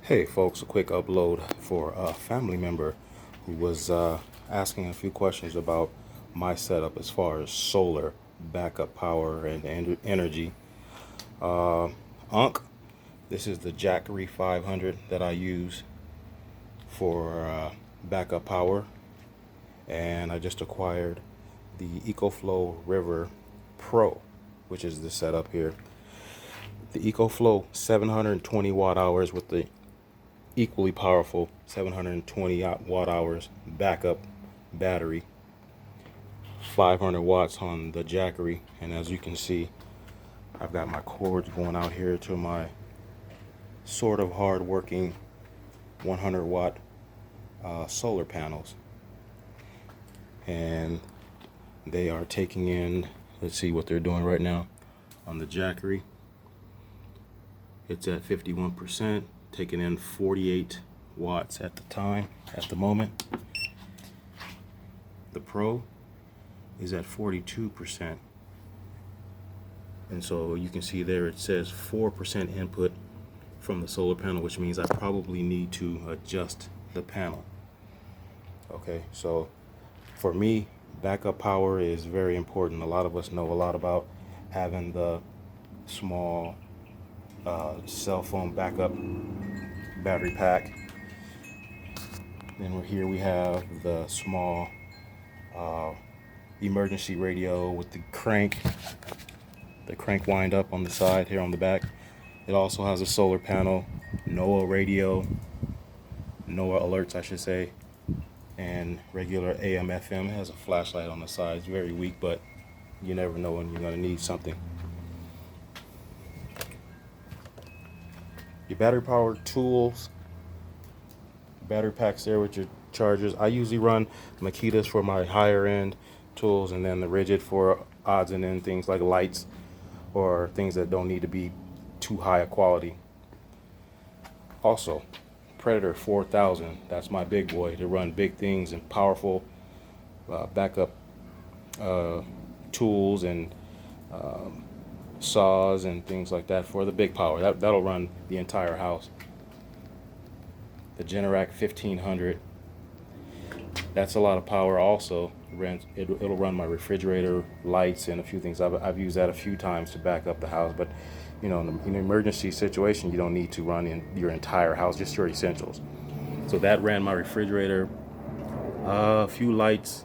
Hey folks, a quick upload for a family member who was asking a few questions about my setup as far as solar backup power and energy. Unc, this is the Jackery 500 that I use for backup power, and I just acquired the EcoFlow River Pro, which is the setup here. The EcoFlow 720 watt hours with the equally powerful 720 watt hours backup battery, 500 watts on the Jackery, and as you can see, I've got my cords going out here to my sort of hard working 100 watt solar panels, and they are taking in, let's see what they're doing right now on the Jackery. It's at 51%, taking in 48 watts at the moment. The Pro is at 42%. And so you can see there it says 4% input from the solar panel, which means I probably need to adjust the panel. Okay, so for me, backup power is very important. A lot of us know a lot about having the small cell phone backup battery pack. Then here we have the small emergency radio with the crank wind up on the side here on the back. It also has a solar panel, NOAA radio, NOAA alerts I should say, and regular AM FM. It has a flashlight on the side. It's very weak, but you never know when you're going to need something. Your battery powered tools, battery packs there with your chargers. I usually run Makitas for my higher end tools, and then the Rigid for odds and end things like lights or things that don't need to be too high a quality. Also, Predator 4000, that's my big boy to run big things and powerful backup tools and saws and things like that for the big power. That'll run the entire house. The Generac 1500, that's a lot of power also. It'll run my refrigerator, lights, and a few things. I've used that a few times to back up the house, but you know, in an emergency situation, you don't need to run in your entire house, just your essentials. So that ran my refrigerator, a few lights.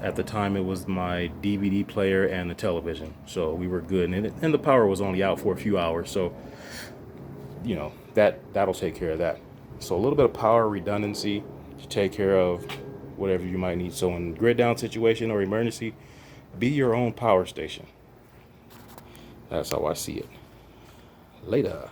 At the time, it was my DVD player and the television, so we were good. And the power was only out for a few hours, so you know that'll take care of that. So a little bit of power redundancy to take care of whatever you might need. So in grid down situation or emergency, be your own power station. That's how I see it. Later.